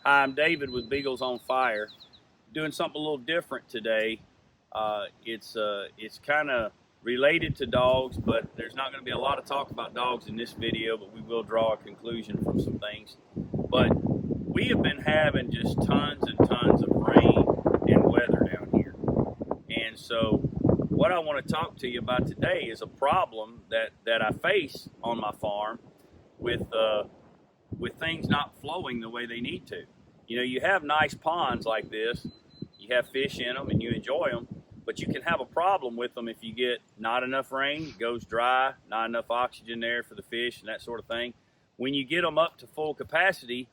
Hi, I'm David with Beagles on Fire. Doing something a little different today. It's kind of related to dogs, but there's not going to be a lot of talk about dogs in this video. But we will draw a conclusion from some things. But we have been having just tons and tons of rain and weather down here, and so what I want to talk to you about today is a problem that I face on my farm with things not flowing the way they need to. You know, you have nice ponds like this, you have fish in them and you enjoy them, but you can have a problem with them if you get not enough rain, it goes dry, not enough oxygen there for the fish and that sort of thing. When you get them up to full capacity,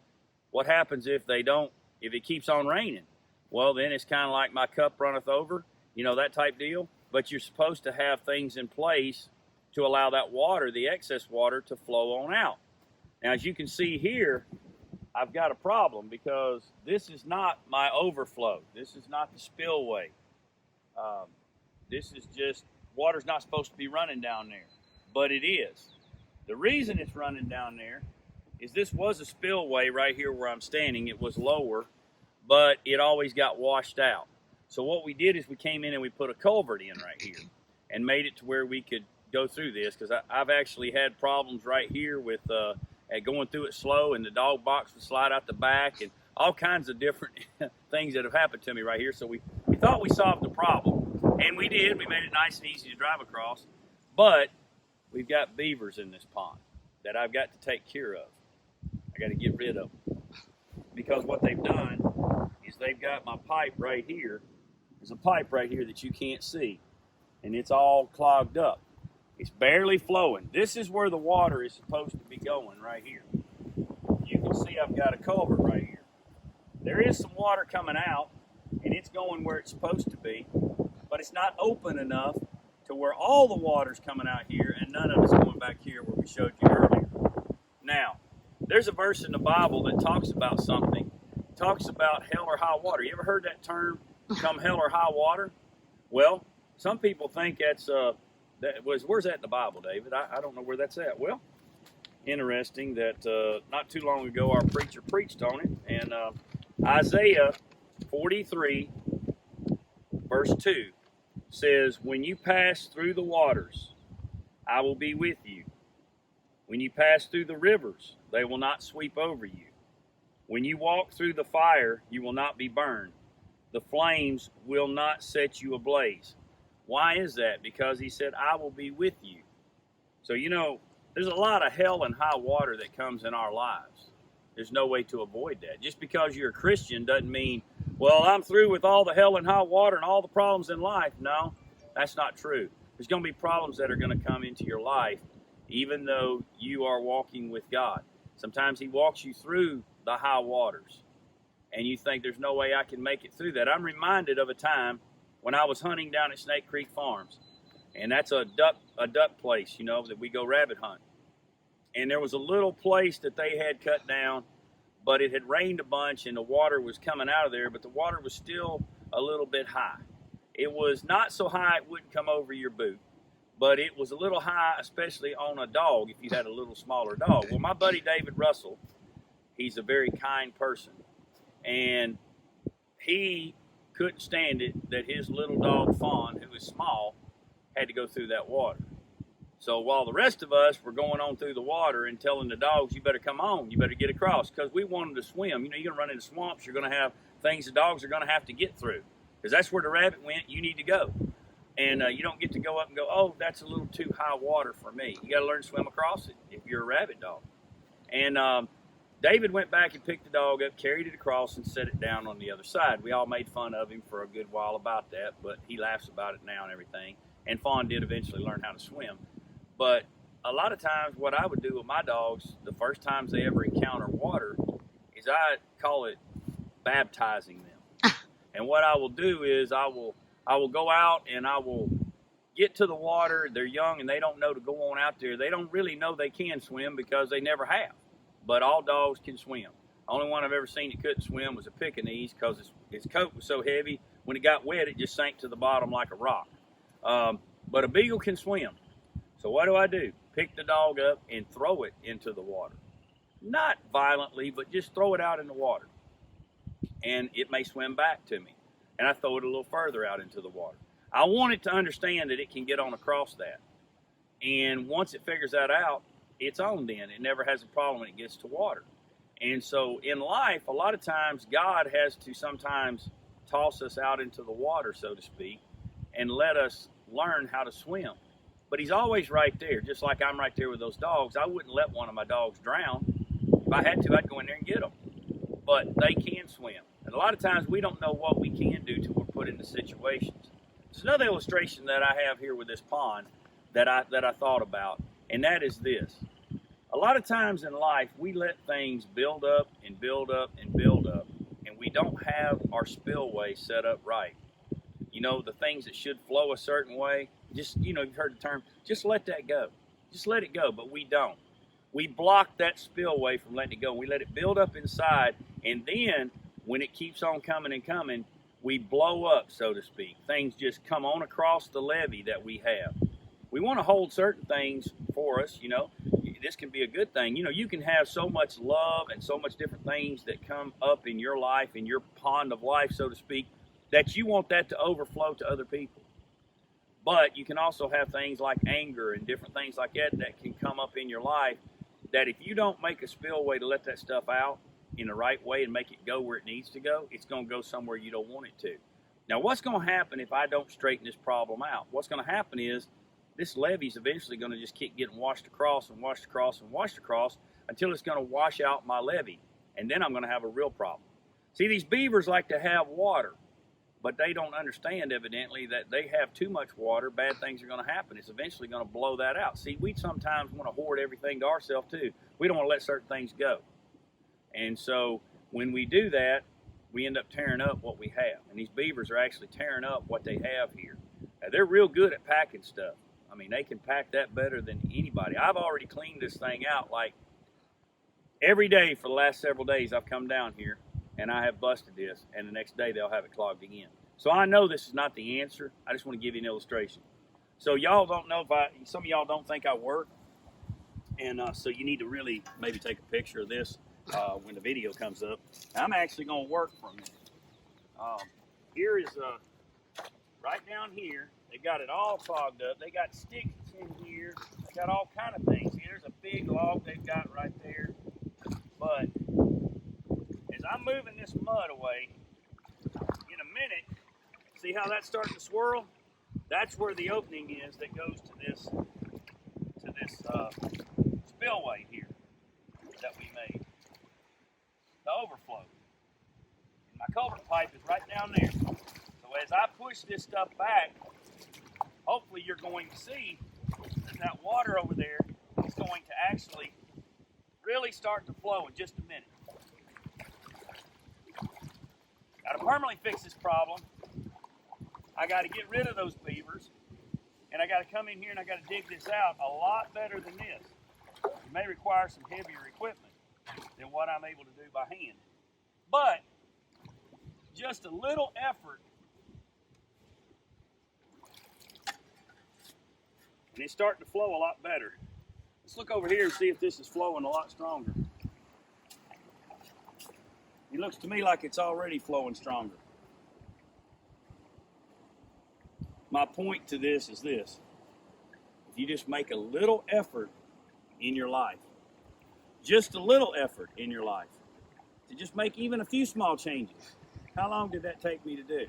what happens if it keeps on raining? Well, then it's kind of like my cup runneth over, you know, that type deal. But you're supposed to have things in place to allow that water, the excess water, to flow on out. Now, as you can see here, I've got a problem because this is not my overflow. This is not the spillway. This is just, water's not supposed to be running down there, but it is. The reason it's running down there is this was a spillway right here where I'm standing. It was lower, but it always got washed out. So what we did is we came in and we put a culvert in right here and made it to where we could go through this, because I've actually had problems right here with going through it slow, and the dog box would slide out the back, and all kinds of different things that have happened to me right here. So we thought we solved the problem, and we did. We made it nice and easy to drive across, but we've got beavers in this pond that I've got to take care of. I got to get rid of them, because what they've done is they've got my pipe right here. There's a pipe right here that you can't see, and it's all clogged up. It's barely flowing. This is where the water is supposed to be going, right here. You can see I've got a culvert right here. There is some water coming out, and it's going where it's supposed to be, but it's not open enough to where all the water's coming out here and none of it's going back here where we showed you earlier. Now, there's a verse in the Bible that talks about something. It talks about hell or high water. You ever heard that term, come hell or high water? Well, some people think where's that in the Bible, David? I don't know where that's at. Well, interesting that not too long ago our preacher preached on it, and Isaiah 43 verse 2 says, when you pass through the waters, I will be with you. When you pass through the rivers, they will not sweep over you. When you walk through the fire, you will not be burned. The flames will not set you ablaze. Why is that? Because he said, I will be with you. So, you know, there's a lot of hell and high water that comes in our lives. There's no way to avoid that. Just because you're a Christian doesn't mean, well, I'm through with all the hell and high water and all the problems in life. No, that's not true. There's going to be problems that are going to come into your life, even though you are walking with God. Sometimes he walks you through the high waters, and you think there's no way I can make it through that. I'm reminded of a time when I was hunting down at Snake Creek Farms, and that's a duck place, you know, that we go rabbit hunt. And there was a little place that they had cut down, but it had rained a bunch and the water was coming out of there, but the water was still a little bit high. It was not so high it wouldn't come over your boot, but it was a little high, especially on a dog if you had a little smaller dog. Well, my buddy David Russell, he's a very kind person, and he couldn't stand it that his little dog Fawn, who was small, had to go through that water. So while the rest of us were going on through the water and telling the dogs, you better come on, you better get across, because we want them to swim. You know, you're going to run into swamps, you're going to have things the dogs are going to have to get through, because that's where the rabbit went, you need to go. And you don't get to go up and go, oh, that's a little too high water for me. You got to learn to swim across it if you're a rabbit dog. And David went back and picked the dog up, carried it across, and set it down on the other side. We all made fun of him for a good while about that, but he laughs about it now and everything. And Fawn did eventually learn how to swim. But a lot of times what I would do with my dogs, the first times they ever encounter water, is I call it baptizing them. And what I will do is I will go out and I will get to the water. They're young and they don't know to go on out there. They don't really know they can swim because they never have. But all dogs can swim. The only one I've ever seen that couldn't swim was a Pekingese, because his coat was so heavy, when it got wet, it just sank to the bottom like a rock. But a beagle can swim. So what do? Pick the dog up and throw it into the water. Not violently, but just throw it out in the water. and it may swim back to me. And I throw it a little further out into the water. I want it to understand that it can get on across that. And once it figures that out, it's on then. It never has a problem when it gets to water. And so in life, a lot of times God has to sometimes toss us out into the water, so to speak, and let us learn how to swim. But he's always right there, just like I'm right there with those dogs. I wouldn't let one of my dogs drown. If I had to, I'd go in there and get them. But they can swim. And a lot of times we don't know what we can do till we're put into situations. There's another illustration that I have here with this pond that I thought about, and that is this. A lot of times in life, we let things build up and build up and build up, and we don't have our spillway set up right. You know, the things that should flow a certain way, just, you know, you've heard the term, just let that go. Just let it go, but we don't. We block that spillway from letting it go. We let it build up inside, and then when it keeps on coming and coming, we blow up, so to speak. Things just come on across the levee that we have. We want to hold certain things for us, you know. This can be a good thing. You know, you can have so much love and so much different things that come up in your life, in your pond of life, so to speak, that you want that to overflow to other people. But you can also have things like anger and different things like that that can come up in your life that if you don't make a spillway to let that stuff out in the right way and make it go where it needs to go, it's going to go somewhere you don't want it to. Now, what's going to happen if I don't straighten this problem out? What's going to happen is this levee's eventually going to just keep getting washed across and washed across and washed across until it's going to wash out my levee. And then I'm going to have a real problem. See, these beavers like to have water, but they don't understand, evidently, that they have too much water, bad things are going to happen. It's eventually going to blow that out. See, we sometimes want to hoard everything to ourselves, too. We don't want to let certain things go. And so when we do that, we end up tearing up what we have. And these beavers are actually tearing up what they have here. Now, they're real good at packing stuff. I mean, they can pack that better than anybody. I've already cleaned this thing out like every day for the last several days. I've come down here and I have busted this, and the next day they'll have it clogged again. So I know this is not the answer. I just want to give you an illustration. So y'all don't know if some of y'all don't think I work, and so you need to really maybe take a picture of this when the video comes up. I'm actually going to work for a minute. Here is right down here. They got it all clogged up. They got sticks in here. They got all kind of things. See, there's a big log they've got right there. But as I'm moving this mud away, in a minute, see how that's starting to swirl? That's where the opening is that goes to this spillway here that we made. The overflow. And my culvert pipe is right down there. So as I push this stuff back, hopefully you're going to see that water over there is going to actually really start to flow in just a minute. Now, to permanently fix this problem, I got to get rid of those beavers, and I got to come in here and I got to dig this out a lot better than this. It may require some heavier equipment than what I'm able to do by hand. But just a little effort, and it's starting to flow a lot better. Let's look over here and see if this is flowing a lot stronger. It looks to me like it's already flowing stronger. My point to this is this. If you just make a little effort in your life, just a little effort in your life, to just make even a few small changes. How long did that take me to do?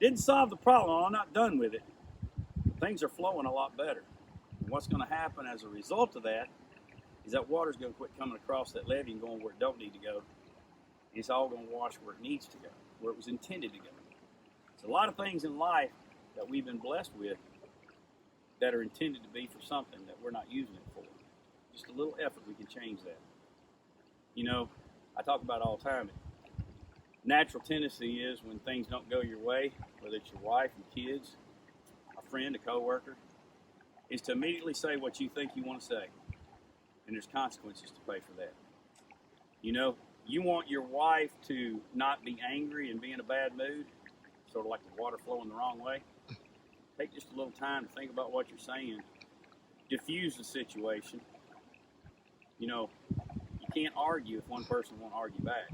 Didn't solve the problem. I'm not done with it. Things are flowing a lot better. And what's going to happen as a result of that is that water's going to quit coming across that levee and going where it don't need to go. It's all going to wash where it needs to go, where it was intended to go. There's a lot of things in life that we've been blessed with that are intended to be for something that we're not using it for. Just a little effort, we can change that. You know, I talk about it all the time. Natural tendency is when things don't go your way, whether it's your wife, your kids, a friend, a coworker, is to immediately say what you think you want to say. And there's consequences to pay for that. You know, you want your wife to not be angry and be in a bad mood, sort of like the water flowing the wrong way. Take just a little time to think about what you're saying. Diffuse the situation. You know, you can't argue if one person won't argue back.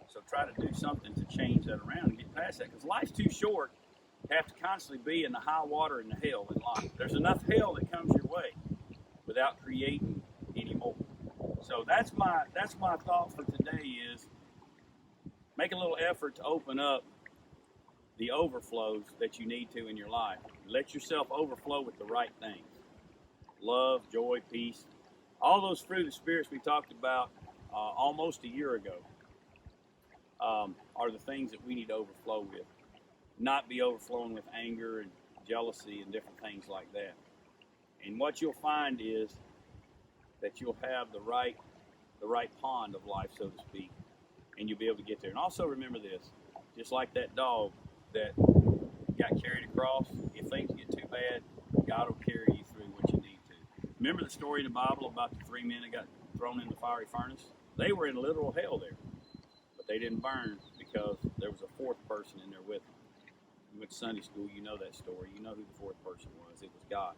So try to do something to change that around and get past that. Because life's too short to have to constantly be in the high water and the hell in life. There's enough hell that comes your way without creating any more. So that's my thought for today is make a little effort to open up the overflows that you need to in your life. Let yourself overflow with the right things. Love, joy, peace. All those fruit of the spirits we talked about almost a year ago are the things that we need to overflow with. Not be overflowing with anger and jealousy and different things like that. And what you'll find is that you'll have the right pond of life, so to speak, and you'll be able to get there. And also remember this, just like that dog that got carried across, if things get too bad, God will carry you through what you need to. Remember the story in the Bible about the 3 men that got thrown in the fiery furnace? They were in literal hell there, but they didn't burn because there was a fourth person in there with them. You went to Sunday school, you know that story. You know who the fourth person was. It was God.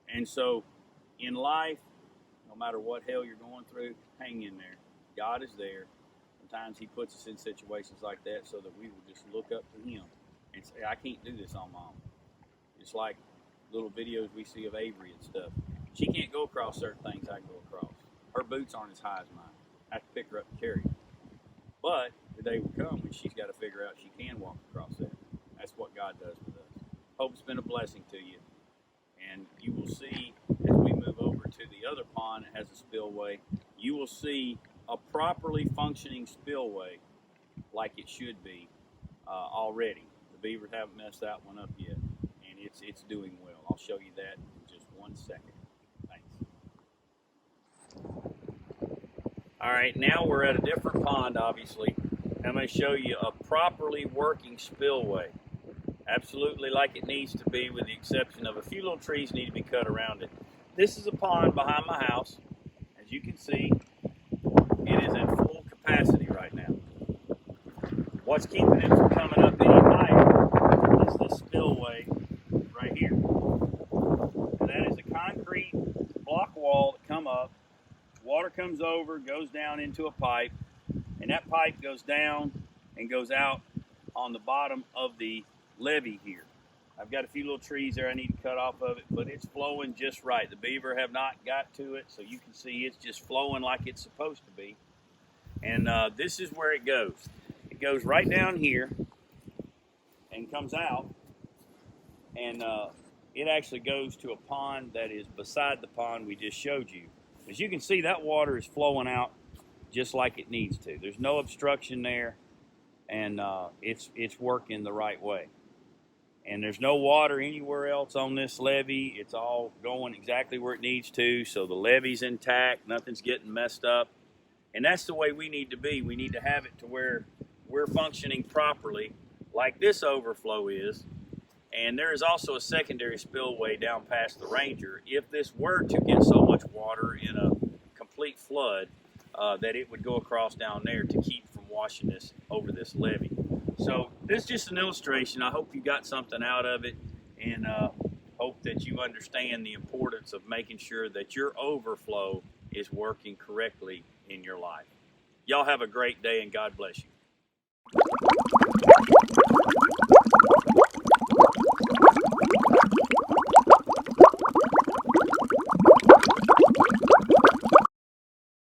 And so in life, no matter what hell you're going through, hang in there. God is there. Sometimes he puts us in situations like that so that we will just look up to him and say, I can't do this on my own. It's like little videos we see of Avery and stuff. She can't go across certain things I can go across. Her boots aren't as high as mine. I have to pick her up and carry her. But the day will come when she's got to figure out she can walk across that. That's what God does with us. Hope it's been a blessing to you. And you will see, as we move over to the other pond that has a spillway, you will see a properly functioning spillway like it should be already. The beavers haven't messed that one up yet, and it's doing well. I'll show you that in just 1 second. Thanks. All right, now we're at a different pond, obviously. I'm going to show you a properly working spillway. Absolutely like it needs to be, with the exception of a few little trees need to be cut around it. This is a pond behind my house. As you can see, it is at full capacity right now. What's keeping it from coming up any higher is this spillway right here. And that is a concrete block wall that come up. Water comes over, goes down into a pipe, and that pipe goes down and goes out on the bottom of the levee here. I've got a few little trees there I need to cut off of it, but it's flowing just right. The beaver have not got to it, so you can see it's just flowing like it's supposed to be. And this is where it goes. It goes right down here and comes out, and it actually goes to a pond that is beside the pond we just showed you. As you can see, that water is flowing out just like it needs to. There's no obstruction there, and it's working the right way. And there's no water anywhere else on this levee. It's all going exactly where it needs to, so the levee's intact, nothing's getting messed up. And that's the way we need to be. We need to have it to where we're functioning properly, like this overflow is. And there is also a secondary spillway down past the Ranger. If this were to get so much water in a complete flood, that it would go across down there to keep from washing this over this levee. So this is just an illustration. I hope you got something out of it, and hope that you understand the importance of making sure that your overflow is working correctly in your life. Y'all have a great day, and God bless you.